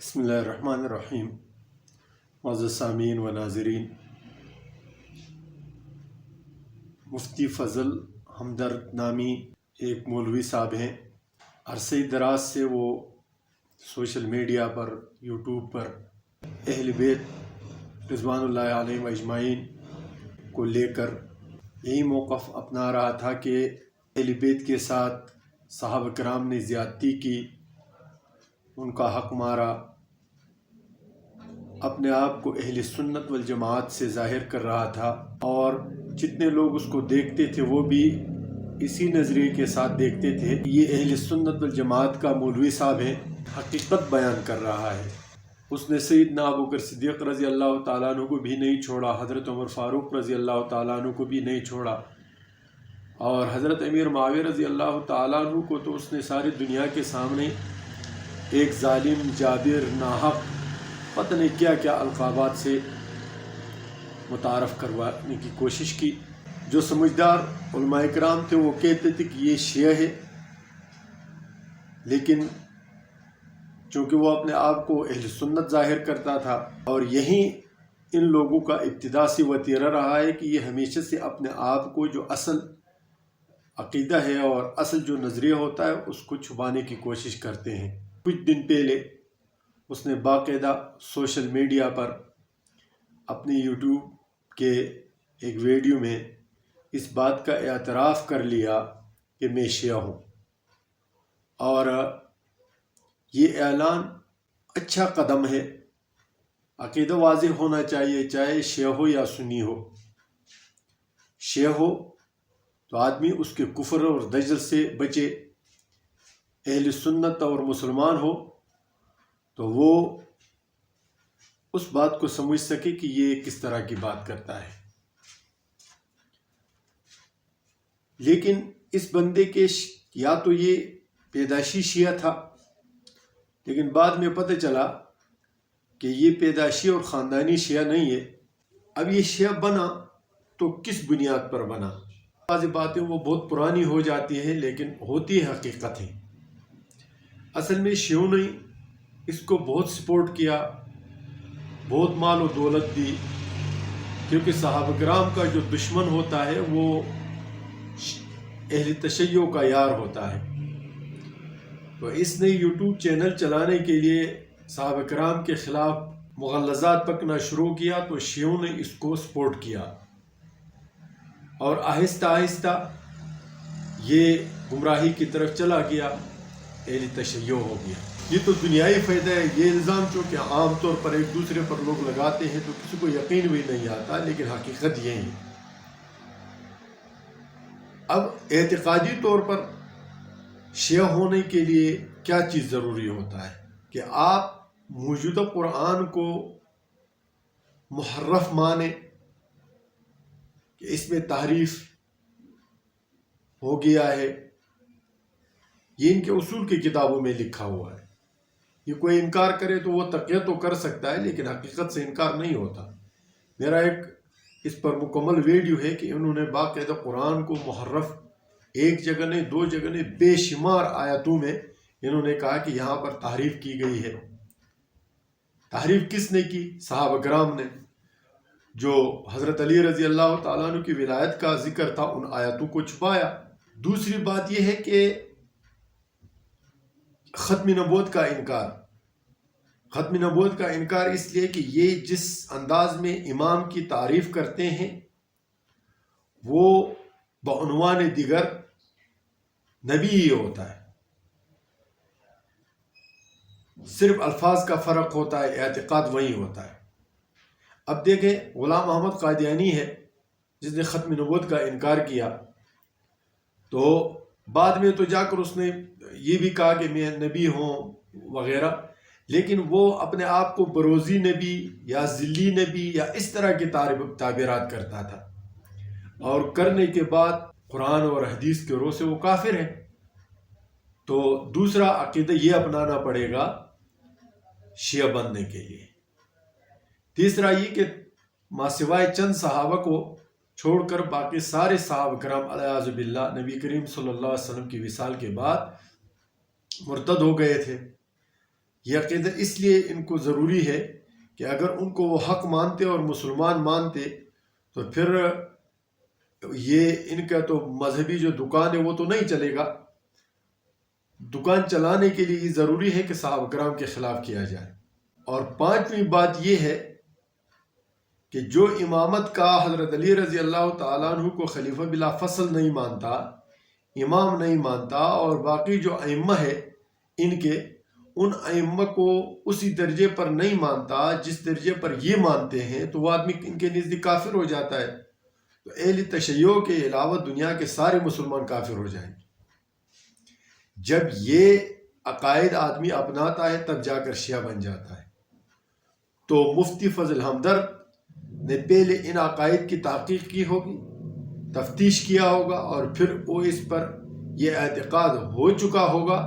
بسم اللہ الرحمن الرحیم۔ معزز سامعین و ناظرین، مفتی فضل ہمدرد نامی ایک مولوی صاحب ہیں۔ عرصہ دراز سے وہ سوشل میڈیا پر، یوٹیوب پر اہل بیت رضوان اللہ علیہم اجمعین کو لے کر یہی موقف اپنا رہا تھا کہ اہل بیت کے ساتھ صحابہ کرام نے زیادتی کی، ان کا حق مارا، اپنے آپ کو اہل سنت والجماعت سے ظاہر کر رہا تھا، اور جتنے لوگ اس کو دیکھتے تھے وہ بھی اسی نظریے کے ساتھ دیکھتے تھے۔ یہ اہل سنت والجماعت کا مولوی صاحب ہے، حقیقت بیان کر رہا ہے۔ اس نے سیدنا ابو بکر صدیق رضی اللہ تعالیٰ عنہ کو بھی نہیں چھوڑا، حضرت عمر فاروق رضی اللہ تعالیٰ عنہ کو بھی نہیں چھوڑا، اور حضرت امیر معاویہ رضی اللہ تعالیٰ عنہ کو تو اس نے ساری دنیا کے سامنے ایک ظالم، جابر، ناحق، پتہ نہیں کیا کیا القابات سے متعارف کروانے کی کوشش کی۔ جو سمجھدار علماء کرام تھے وہ کہتے تھے کہ یہ شیعہ ہے، لیکن چونکہ وہ اپنے آپ کو اہل سنت ظاہر کرتا تھا، اور یہی ان لوگوں کا ابتدائی وتیرہ رہا ہے کہ یہ ہمیشہ سے اپنے آپ کو جو اصل عقیدہ ہے اور اصل جو نظریہ ہوتا ہے اس کو چھپانے کی کوشش کرتے ہیں۔ کچھ دن پہلے اس نے باقاعدہ سوشل میڈیا پر اپنی یوٹیوب کے ایک ویڈیو میں اس بات کا اعتراف کر لیا کہ میں شیعہ ہوں، اور یہ اعلان اچھا قدم ہے۔ عقیدہ واضح ہونا چاہیے، چاہے شیعہ ہو یا سنی ہو۔ شیعہ ہو تو آدمی اس کے کفر اور دجل سے بچے، اہل سنت اور مسلمان ہو تو وہ اس بات کو سمجھ سکے کہ یہ کس طرح کی بات کرتا ہے۔ لیکن اس بندے کے یا تو یہ پیدائشی شیعہ تھا، لیکن بعد میں پتہ چلا کہ یہ پیدائشی اور خاندانی شیعہ نہیں ہے۔ اب یہ شیعہ بنا تو کس بنیاد پر بنا؟ بعض باتیں وہ بہت پرانی ہو جاتی ہیں، لیکن ہوتی ہے حقیقت ہے۔ اصل میں شیعوں نے اس کو بہت سپورٹ کیا، بہت مال و دولت دی، کیونکہ صحابہ کرام کا جو دشمن ہوتا ہے وہ اہل تشیع کا یار ہوتا ہے۔ تو اس نے یوٹیوب چینل چلانے کے لیے صحابہ کرام کے خلاف مغالطات پکنا شروع کیا، تو شیعوں نے اس کو سپورٹ کیا، اور آہستہ آہستہ یہ گمراہی کی طرف چلا گیا، اہل تشیع ہو گیا۔ یہ تو دنیائی فائدہ ہے۔ یہ الزام چونکہ عام طور پر ایک دوسرے پر لوگ لگاتے ہیں تو کسی کو یقین بھی نہیں آتا، لیکن حقیقت یہی ہے۔ اب اعتقادی طور پر شیعہ ہونے کے لیے کیا چیز ضروری ہوتا ہے کہ آپ موجودہ قرآن کو محرف مانیں کہ اس میں تحریف ہو گیا ہے۔ یہ ان کے اصول کی کتابوں میں لکھا ہوا ہے۔ یہ کوئی انکار کرے تو وہ تقیہ تو کر سکتا ہے، لیکن حقیقت سے انکار نہیں ہوتا۔ میرا ایک اس پر مکمل ویڈیو ہے کہ انہوں نے باقاعدہ قرآن کو محرف ایک جگہ نہیں، دو جگہ نہیں، بے شمار آیاتوں میں انہوں نے کہا کہ یہاں پر تحریف کی گئی ہے۔ تحریف کس نے کی؟ صحابہ کرام نے۔ جو حضرت علی رضی اللہ تعالیٰ عنہ کی ولایت کا ذکر تھا، ان آیاتوں کو چھپایا۔ دوسری بات یہ ہے کہ ختم نبوت کا انکار۔ ختم نبوت کا انکار اس لیے کہ یہ جس انداز میں امام کی تعریف کرتے ہیں وہ بعنوان دیگر نبی ہی ہوتا ہے، صرف الفاظ کا فرق ہوتا ہے، اعتقاد وہی ہوتا ہے۔ اب دیکھیں، غلام محمد قادیانی ہے جس نے ختم نبوت کا انکار کیا، تو بعد میں تو جا کر اس نے یہ بھی کہا کہ میں نبی ہوں وغیرہ، لیکن وہ اپنے آپ کو بروزی نبی یا ذلی نبی یا اس طرح کی تعبیرات کرتا تھا، اور کرنے کے بعد قرآن اور حدیث کے روح سے وہ کافر ہے۔ تو دوسرا عقیدہ یہ اپنانا پڑے گا شیعہ بننے کے لیے۔ تیسرا یہ کہ ماسوائے چند صحابہ کو چھوڑ کر باقی سارے صحابہ کرام علیہ باللہ نبی کریم صلی اللہ علیہ وسلم کی وصال کے بعد مرتد ہو گئے تھے۔ یہ عقیدہ اس لیے ان کو ضروری ہے کہ اگر ان کو وہ حق مانتے اور مسلمان مانتے تو پھر یہ ان کا تو مذہبی جو دکان ہے وہ تو نہیں چلے گا. دکان چلانے کے لیے یہ ضروری ہے کہ صحابہ کرام کے خلاف کیا جائے. اور پانچویں بات یہ ہے کہ جو امامت کا حضرت علی رضی اللہ تعالیٰ عنہ کو خلیفہ بلا فصل نہیں مانتا، امام نہیں مانتا، اور باقی جو ائمہ ہے ان کے، ان ائمہ کو اسی درجے پر نہیں مانتا جس درجے پر یہ مانتے ہیں، تو وہ آدمی ان کے نزدیک کافر ہو جاتا ہے. تو اہل تشیع کے علاوہ دنیا کے سارے مسلمان کافر ہو جائیں گے. جب یہ عقائد آدمی اپناتا ہے تب جا کر شیعہ بن جاتا ہے. تو مفتی فضل ہمدرد نے پہلے ان عقائد کی تحقیق کی ہوگی، تفتیش کیا ہوگا، اور پھر وہ اس پر یہ اعتقاد ہو چکا ہوگا،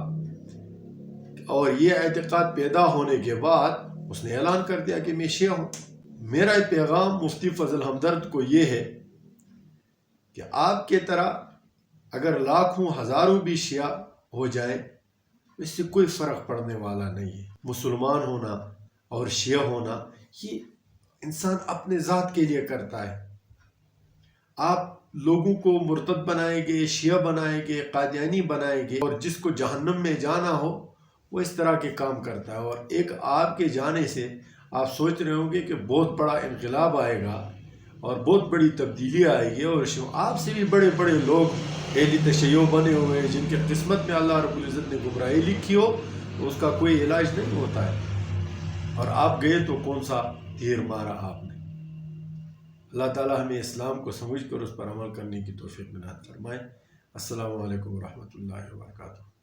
اور یہ اعتقاد پیدا ہونے کے بعد اس نے اعلان کر دیا کہ میں شیعہ ہوں. میرا پیغام مفتی فضل ہمدرد کو یہ ہے کہ آپ کے طرح اگر لاکھوں ہزاروں بھی شیعہ ہو جائیں اس سے کوئی فرق پڑنے والا نہیں ہے. مسلمان ہونا اور شیعہ ہونا یہ انسان اپنے ذات کے لیے کرتا ہے. آپ لوگوں کو مرتد بنائیں گے، شیعہ بنائیں گے، قادیانی بنائیں گے، اور جس کو جہنم میں جانا ہو وہ اس طرح کے کام کرتا ہے. اور ایک آپ کے جانے سے آپ سوچ رہے ہوں گے کہ بہت بڑا انقلاب آئے گا اور بہت بڑی تبدیلی آئے گی، اور آپ سے بھی بڑے بڑے لوگ اہل تشیع بنے ہوئے ہیں جن کے قسمت میں اللہ رب العزت نے گمراہی لکھی ہو تو اس کا کوئی علاج نہیں ہوتا ہے، اور آپ گئے تو کون سا تیر مارا آپ نے. اللہ تعالیٰ ہمیں اسلام کو سمجھ کر اس پر عمل کرنے کی توفیق عنایت فرمائے. السلام علیکم ورحمۃ اللہ وبرکاتہ.